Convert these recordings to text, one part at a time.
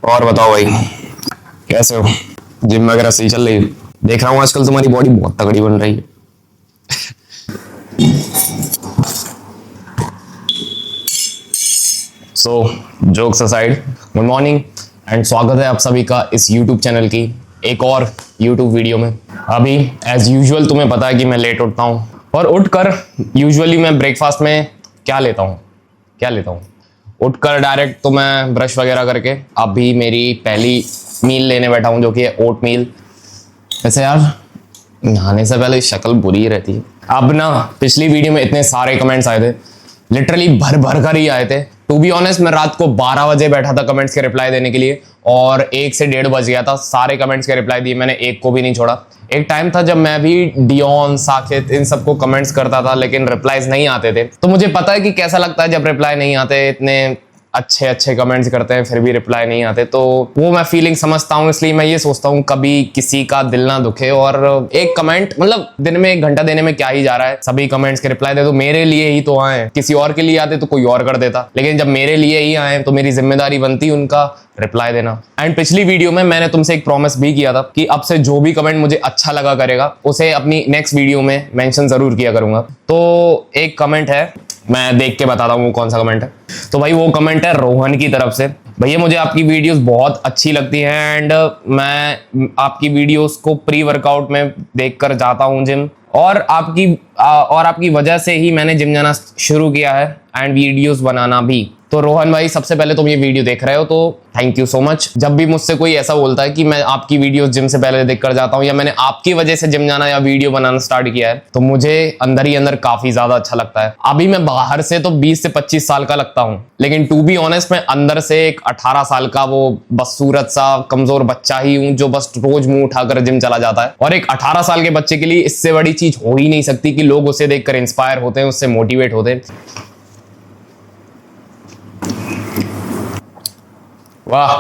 और बताओ भाई, कैसे हो? जिम वगैरह सही चल रही है? देख रहा हूँ आजकल तुम्हारी बॉडी बहुत तगड़ी बन रही है। सो jokes aside, good morning and स्वागत है आप सभी का इस YouTube चैनल की एक और YouTube वीडियो में। अभी एज यूजुअल तुम्हें पता है कि मैं लेट उठता हूँ और उठकर यूजुअली मैं ब्रेकफास्ट में क्या लेता हूँ उठकर डायरेक्ट तो मैं ब्रश वगैरह करके अभी मेरी पहली मील लेने बैठा हूँ, जो कि है ओट मील। वैसे यार नहाने से पहले शक्ल बुरी ही रहती है। अब ना पिछली वीडियो में इतने सारे कमेंट्स आए थे, लिटरली भर भर कर ही आए थे। टू बी ऑनेस्ट मैं रात को 12 बजे बैठा था कमेंट्स के रिप्लाई देने के लिए और 1 से 1:30 बज गया था। सारे कमेंट्स के रिप्लाई दिए मैंने, एक को भी नहीं छोड़ा। एक टाइम था जब मैं भी डियोन, साकेत इन सबको कमेंट्स करता था लेकिन रिप्लाईज नहीं आते थे। तो मुझे पता है कि कैसा लगता है जब रिप्लाई नहीं आते। इतने अच्छे अच्छे कमेंट्स करते हैं फिर भी रिप्लाई नहीं आते, तो वो मैं फीलिंग समझता हूँ। इसलिए मैं ये सोचता हूँ कभी किसी का दिल ना दुखे और एक कमेंट मतलब दिन में 1 घंटा देने में क्या ही जा रहा है। सभी कमेंट्स के रिप्लाई दे तो मेरे लिए ही तो आए, किसी और के लिए आते तो कोई और कर देता, लेकिन जब मेरे लिए ही आए तो मेरी जिम्मेदारी बनती उनका रिप्लाई देना। एंड पिछली वीडियो में मैंने तुमसे एक प्रॉमिस भी किया था कि अब से जो भी कमेंट मुझे अच्छा लगा करेगा उसे अपनी नेक्स्ट वीडियो में मेंशन जरूर किया करूंगा। तो एक कमेंट है, मैं देख के बताता हूँ वो कौन सा कमेंट है। तो भाई वो कमेंट है रोहन की तरफ से। भैया मुझे आपकी वीडियोस बहुत अच्छी लगती हैं एंड मैं आपकी वीडियोस को प्री वर्कआउट में देखकर जाता हूँ जिम, और आपकी वजह से ही मैंने जिम जाना शुरू किया है एंड वीडियोस बनाना भी। तो रोहन भाई सबसे पहले तुम ये वीडियो देख रहे हो तो थैंक यू सो मच। जब भी मुझसे कोई ऐसा बोलता है कि मैं आपकी वीडियोस जिम से पहले देख कर जाता हूँ या मैंने आपकी वजह से जिम जाना या वीडियो बनाना स्टार्ट किया है, तो मुझे अंदर ही अंदर काफी ज्यादा अच्छा लगता है। अभी मैं बाहर से तो 20 से 25 साल का लगता हूँ, लेकिन टू बी ऑनेस्ट मैं अंदर से एक 18 साल का वो बदसूरत सा कमजोर बच्चा ही हूँ जो बस रोज मुंह उठाकर जिम चला जाता है। और एक 18 साल के बच्चे के लिए इससे बड़ी चीज हो ही नहीं सकती कि लोग उसे देखकर इंस्पायर होते हैं, उससे मोटिवेट होते हैं। वाह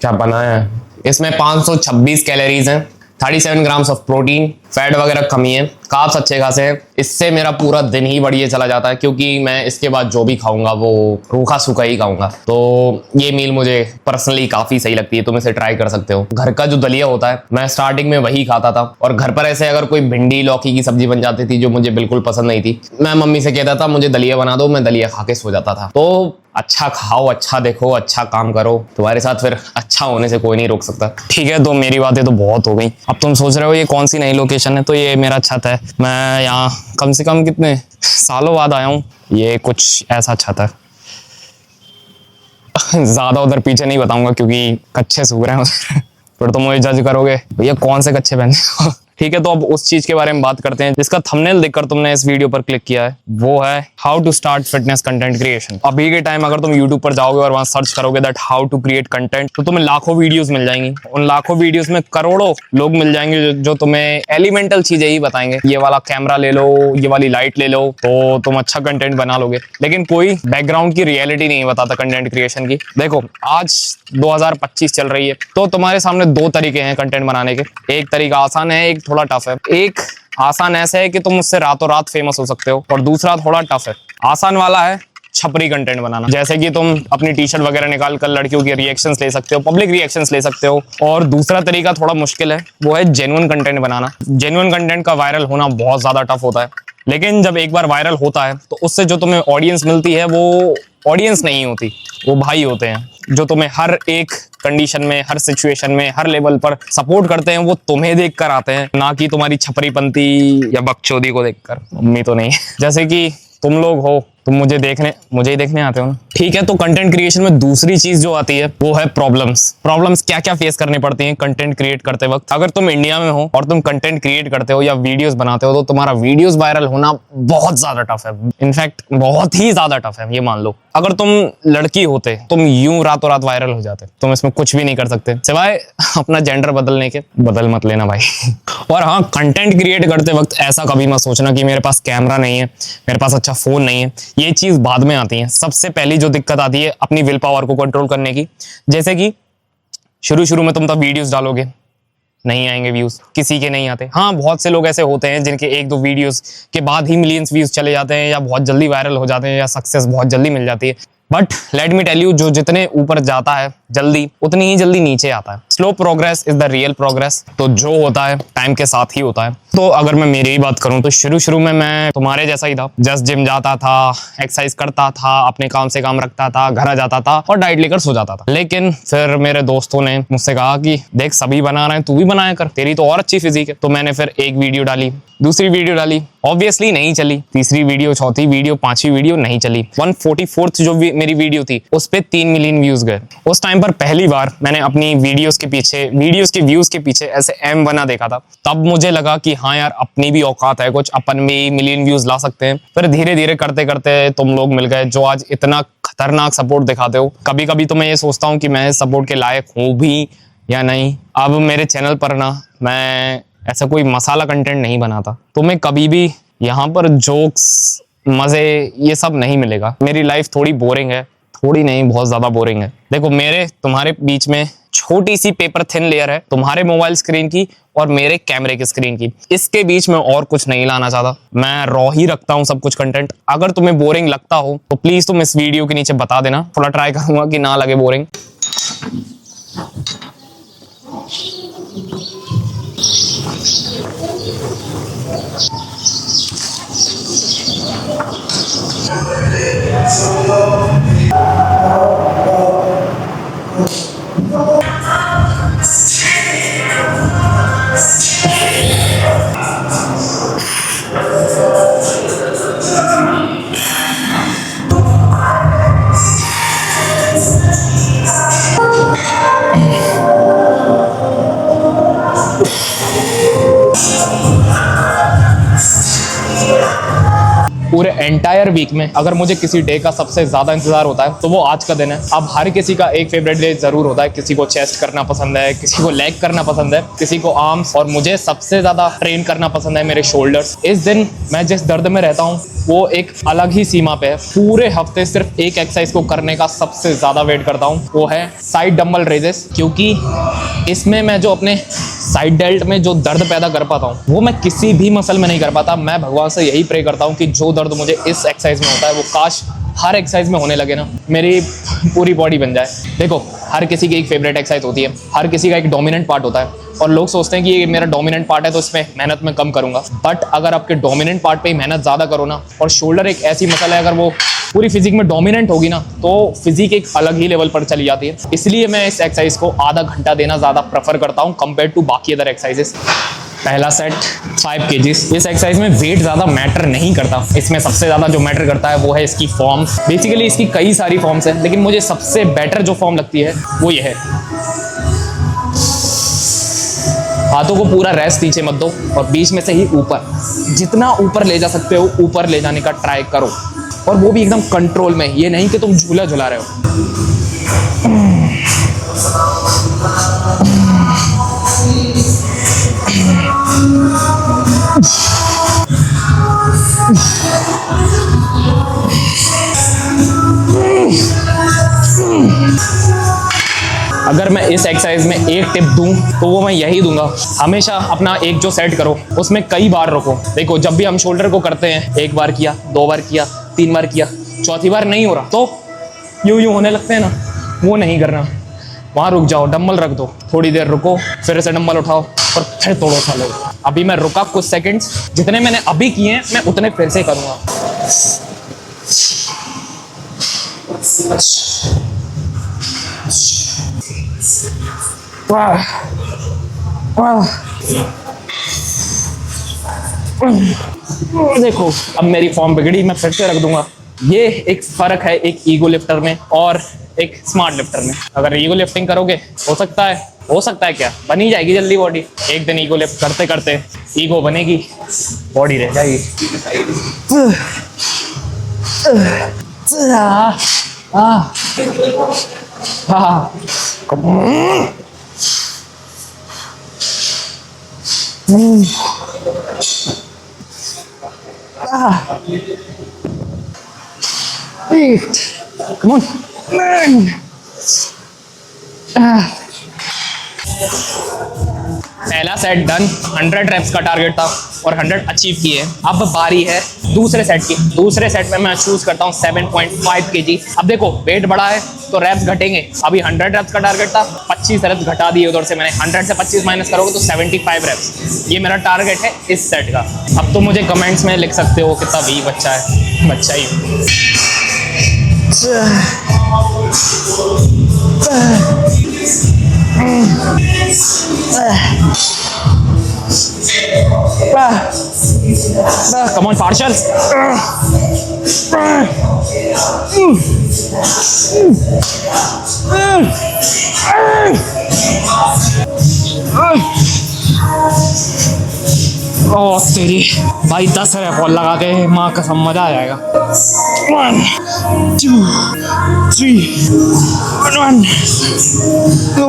क्या बनाया है। इसमें 526 कैलोरीज हैं, 37 ग्राम्स ऑफ प्रोटीन, फैट वगैरह कमी है, कार्ब्स अच्छे खासे हैं। इससे मेरा पूरा दिन ही बढ़िया चला जाता है क्योंकि मैं इसके बाद जो भी खाऊंगा वो रूखा सूखा ही खाऊंगा। तो ये मील मुझे पर्सनली काफी सही लगती है, तुम इसे ट्राई कर सकते हो। घर का जो दलिया होता है मैं स्टार्टिंग में वही खाता था, और घर पर ऐसे अगर कोई भिंडी लौकी की सब्जी बन जाती थी जो मुझे बिल्कुल पसंद नहीं थी, मैं मम्मी से कहता था मुझे दलिया बना दो, मैं दलिया खा के सो जाता था। तो अच्छा खाओ, अच्छा देखो, अच्छा काम करो, तुम्हारे साथ फिर अच्छा होने से कोई नहीं रोक सकता। ठीक है, तो मेरी बातें तो बहुत हो गई। अब तुम सोच रहे हो ये कौन सी नई लोकेशन है, तो ये मेरा छत है। मैं यहाँ कम से कम कितने सालों बाद आया हूँ। ये कुछ ऐसा छत है। ज्यादा उधर पीछे नहीं बताऊंगा क्योंकि कच्चे सूख रहे हैं फिर तो मुझे जज करोगे भैया कौन से कच्चे पहने हो। ठीक है, तो अब उस चीज के बारे में बात करते हैं जिसका थंबनेल देखकर तुमने इस वीडियो पर क्लिक किया है। वो है how to start fitness content creation. अभी के टाइम अगर तुम यूट्यूब पर जाओगे और वहां सर्च करोगे that how to create content, तो तुम्हें लाखों वीडियोस मिल जाएंगी। उन लाखों वीडियोस में करोड़ों लोग मिल जाएंगे जो तुम्हें एलिमेंटल चीजें ही बताएंगे। ये वाला कैमरा ले लो, ये वाली लाइट ले लो, तो तुम अच्छा कंटेंट बना लोगे। लेकिन कोई बैकग्राउंड की रियलिटी नहीं बताता कंटेंट क्रिएशन की। देखो आज 2025 चल रही है, तो तुम्हारे सामने 2 तरीके हैं कंटेंट बनाने के। एक तरीका आसान है, एक थोड़ा टफ है। एक आसान ऐसा है कि तुम उससे रातों रात फेमस हो सकते हो, और दूसरा थोड़ा टफ है। आसान वाला है छपरी कंटेंट बनाना, जैसे कि तुम अपनी टी शर्ट वगैरह निकाल कर लड़कियों के रिएक्शंस ले सकते हो, पब्लिक रिएक्शंस ले सकते हो। और दूसरा तरीका थोड़ा मुश्किल है, वो है जेन्युइन कंटेंट बनाना। जेन्युइन कंटेंट का वायरल होना बहुत ज्यादा टफ होता है, लेकिन जब एक बार वायरल होता है तो उससे जो तुम्हें ऑडियंस मिलती है वो ऑडियंस नहीं होती, वो भाई होते हैं जो तुम्हें हर एक कंडीशन में, हर सिचुएशन में, हर लेवल पर सपोर्ट करते हैं। वो तुम्हें देखकर आते हैं, ना कि तुम्हारी छपरीपंती या बकचोदी को देखकर। मम्मी तो नहीं जैसे कि तुम लोग हो, तुम मुझे ही देखने आते हो ना। ठीक है, तो कंटेंट क्रिएशन में दूसरी चीज जो आती है वो है प्रॉब्लम्स क्या क्या फेस करनी पड़ती हैं कंटेंट क्रिएट करते वक्त। अगर तुम इंडिया में हो और तुम कंटेंट क्रिएट करते हो या वीडियोस बनाते हो, तो तुम्हारा वीडियोस वायरल होना बहुत ज्यादा टफ है। इनफैक्ट बहुत ही ज्यादा टफ है, ये मान लो। अगर तुम लड़की होते, तुम यूं रातों रात वायरल हो जाते। तुम इसमें कुछ भी नहीं कर सकते सिवाय अपना जेंडर बदलने के। बदल मत लेना भाई और हाँ, कंटेंट क्रिएट करते वक्त ऐसा कभी मत सोचना कि मेरे पास कैमरा नहीं है, मेरे पास अच्छा फोन नहीं है। ये चीज बाद में आती है। सबसे पहली जो दिक्कत आती है अपनी विल पावर को कंट्रोल करने की। जैसे कि शुरू में तुम तब वीडियोस डालोगे, नहीं आएंगे व्यूज, किसी के नहीं आते। हाँ, बहुत से लोग ऐसे होते हैं जिनके 1-2 वीडियोस के बाद ही मिलियंस व्यूज चले जाते हैं, या बहुत जल्दी वायरल हो जाते हैं, या सक्सेस बहुत जल्दी मिल जाती है। But let me tell you, जो जितने ऊपर जाता है, जल्दी उतनी ही जल्दी नीचे आता है। Slow progress is the real progress. तो जो होता है टाइम के साथ ही होता है। तो अगर मैं मेरी ही बात करूं तो शुरू में मैं तुम्हारे जैसा ही था, जस्ट जिम जाता था, एक्सरसाइज करता था, अपने काम से काम रखता था, घर आ जाता था और डाइट लेकर सो जाता था। लेकिन फिर मेरे दोस्तों ने मुझसे कहा कि देख सभी बना रहे हैं, तू भी बनाया कर, तेरी तो और अच्छी फिजिक है। तो मैंने फिर एक वीडियो डाली, दूसरी वीडियो डाली, ऑब्वियसली नहीं चली। तीसरी वीडियो, चौथी वीडियो, पांचवी वीडियो नहीं चली। 144th जो मेरी वीडियो थी उस पे 3 मिलियन व्यूज गए। उस टाइम पर पहली बार मैंने अपनी वीडियोस के व्यूज के पीछे ऐसे M बना देखा था। तब मुझे लगा कि हाँ यार, अपनी भी औकात है कुछ, अपन भी मिलियन व्यूज ला सकते हैं। फिर धीरे धीरे करते करते तुम लोग मिल गए जो आज इतना खतरनाक सपोर्ट दिखाते हो। कभी कभी तो मैं ये सोचता हूँ कि मैं सपोर्ट के लायक हूँ भी या नहीं। अब मेरे चैनल पर ना मैं ऐसा कोई मसाला कंटेंट नहीं बनाता, तुम्हें कभी भी यहाँ पर जोक्स, मजे, ये सब नहीं मिलेगा। मेरी लाइफ थोड़ी बोरिंग है, थोड़ी नहीं बहुत ज्यादा बोरिंग है। देखो मेरे तुम्हारे बीच में छोटी सी पेपर थिन लेयर है, तुम्हारे मोबाइल स्क्रीन की और मेरे कैमरे की स्क्रीन की। इसके बीच में और कुछ नहीं लाना चाहता, मैं रॉ ही रखता हूँ सब कुछ कंटेंट। अगर तुम्हें बोरिंग लगता हो तो प्लीज तुम इस वीडियो के नीचे बता देना, थोड़ा ट्राई करूंगा कि ना लगे बोरिंग। पूरे एंटायर वीक में अगर मुझे किसी डे का सबसे ज्यादा इंतजार होता है तो वो आज का दिन है। अब हर किसी का एक फेवरेट डे जरूर होता है। किसी को चेस्ट करना पसंद है, किसी को लेग करना पसंद है, किसी को आर्म्स, और मुझे सबसे ज्यादा ट्रेन करना पसंद है मेरे शोल्डर्स। इस दिन मैं जिस दर्द में रहता हूँ वो एक अलग ही सीमा पे है। पूरे हफ्ते सिर्फ एक एक्सरसाइज को करने का सबसे ज्यादा वेट करता हूँ, वो है साइड डंबल रेजेस। क्योंकि इसमें मैं जो अपने साइड डेल्ट में जो दर्द पैदा कर पाता हूँ वो मैं किसी भी मसल में नहीं कर पाता। मैं भगवान से यही प्रे करता हूँ कि जो दर्द मुझे इस एक्सरसाइज में होता है वो काश हर एक्सरसाइज में होने लगे ना, मेरी पूरी बॉडी बन जाए। देखो हर किसी की एक फेवरेट एक्सरसाइज होती है, हर किसी का एक डोमिनेंट पार्ट होता है और लोग सोचते हैं कि ये मेरा डोमिनेंट पार्ट है तो इसमें मेहनत मैं कम करूंगा। बट अगर आपके डोमिनेंट पार्ट पे ही मेहनत ज्यादा करो ना, और शोल्डर एक ऐसी मसल है अगर वो पूरी फिजिक में डोमिनेंट होगी ना तो फिजिक एक अलग ही लेवल पर चली जाती है। इसलिए मैं इस एक्सरसाइज को आधा घंटा देना ज्यादा प्रेफर करता हूँ कंपेयर टू बाकी अदर एक्सरसाइजेस। पहला सेट 5 kg। इस एक्सरसाइज में वेट ज्यादा मैटर नहीं करता, इसमें सबसे ज्यादा जो मैटर करता है वो है इसकी फॉर्म। बेसिकली इसकी कई सारी फॉर्म्स हैं लेकिन मुझे सबसे बेटर जो फॉर्म लगती है वो ये है। हाथों को पूरा रेस्ट नीचे मत दो और बीच में से ही ऊपर, जितना ऊपर ले जा सकते हो ऊपर ले जाने का ट्राई करो, और वो भी एकदम कंट्रोल में। ये नहीं कि तुम झूला झुला रहे हो। अगर मैं इस एक्सरसाइज में एक टिप दूं तो वो मैं यही दूंगा, हमेशा अपना एक जो सेट करो उसमें कई बार रखो। देखो जब भी हम शोल्डर को करते हैं, एक बार किया, 2 बार किया, 3 बार किया, चौथी बार नहीं हो रहा तो यूं होने लगते हैं ना, वो नहीं करना। वहां रुक जाओ, डंबल रख दो, थोड़ी देर रुको, फिर से डंबल उठाओ और फिर तोड़ो उठा लो। अभी मैं रुका कुछ सेकंड्स, जितने मैंने अभी किए हैं मैं उतने फिर से करूंगा। देखो अब मेरी फॉर्म बिगड़ी, मैं फिर से रख दूंगा। ये एक फर्क है एक ईगो लिफ्टर में और एक स्मार्ट लिफ्टर में। अगर ईगो लिफ्टिंग करोगे हो सकता है क्या, बनी जाएगी जल्दी बॉडी। एक दिन ईगो लिफ्ट करते करते ईगो बनेगी, बॉडी रह जाएगी। Come on. पहला सेट डन, 100 रेप्स का टारगेट था और 100 अचीव किए। अब बारी है दूसरे सेट की। दूसरे सेट में मैं चूज करता हूँ 7.5 kg। अब देखो वेट बढ़ा है तो रेप्स घटेंगे। अभी 100 रेप्स का टारगेट था, 25 रेप्स घटा दिए उधर से मैंने। 100 से 25 माइनस करोगे तो 75 रेप्स। ये मेरा टारगेट है इस सेट का। अब तो मुझे कमेंट्स में लिख सकते हो कितना वीक बच्चा है, बच्चा ही हूँ। Come on, partial. ओ तेरी भाई 10 है बॉल लगा के, माँ कसम मजा आ जाएगा। 1 2 3 1 2।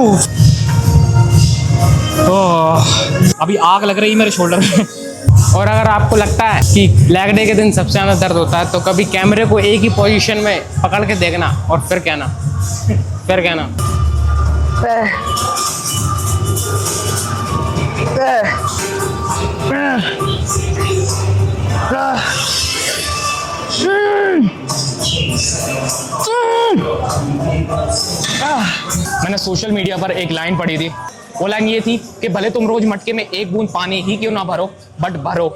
अभी आग लग रही है मेरे शोल्डर में। और अगर आपको लगता है कि लेग डे के दिन सबसे ज़्यादा दर्द होता है तो कभी कैमरे को एक ही पोजीशन में पकड़ के देखना और फिर कहना मैंने सोशल मीडिया पर एक लाइन पढ़ी थी। वो लाइन ये थी कि भले तुम रोज मटके में एक बूंद पानी ही क्यों ना भरो, बट भरो।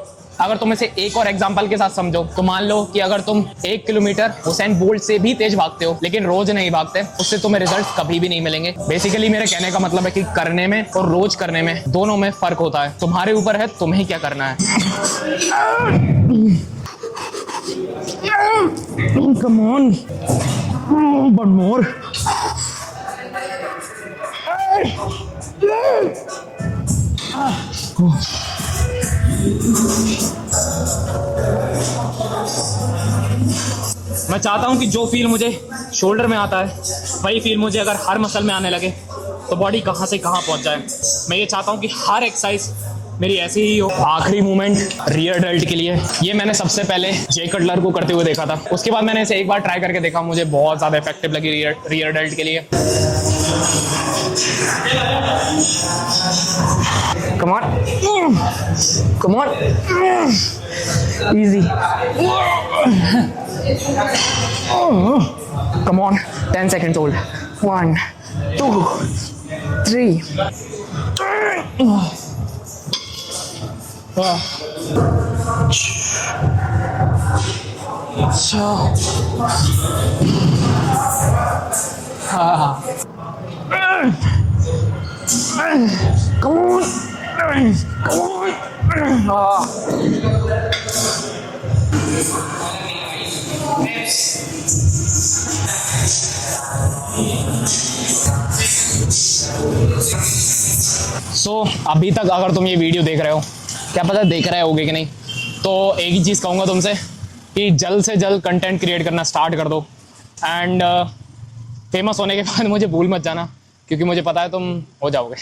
अगर तुम इसे एक और एग्जांपल के साथ समझो तो मान लो कि अगर तुम 1 किलोमीटर हुसैन बोल्ट से भी तेज भागते हो लेकिन रोज नहीं भागते, उससे तुम्हें रिजल्ट कभी भी नहीं मिलेंगे। बेसिकली मेरे कहने का मतलब है कि करने में और रोज करने में दोनों में फर्क होता है। तुम्हारे ऊपर है तुम्हें क्या करना है। Come on, one more. मैं चाहता हूं कि जो फील मुझे शोल्डर में आता है वही फील मुझे अगर हर मसल में आने लगे तो बॉडी कहां से कहां पहुंच जाए। मैं ये चाहता हूं कि हर एक्सरसाइज मेरी ऐसी ही हो। आखिरी मूवमेंट रियर डेल्ट के लिए। ये मैंने सबसे पहले जे कटलर को करते हुए देखा था, उसके बाद मैंने इसे एक बार ट्राई करके देखा, मुझे बहुत ज़्यादा इफेक्टिव लगी रियर डेल्ट के लिए। Come on, come on, easy. Come on, 10 seconds hold. 1 2 3 Come on, come on. So, अभी तक अगर तुम ये वीडियो देख रहे हो, क्या पता देख रहे होगे कि नहीं, तो एक ही चीज़ कहूँगा तुमसे कि जल्द से जल्द कंटेंट क्रिएट करना स्टार्ट कर दो। एंड फेमस होने के बाद मुझे भूल मत जाना, क्योंकि मुझे पता है तुम हो जाओगे।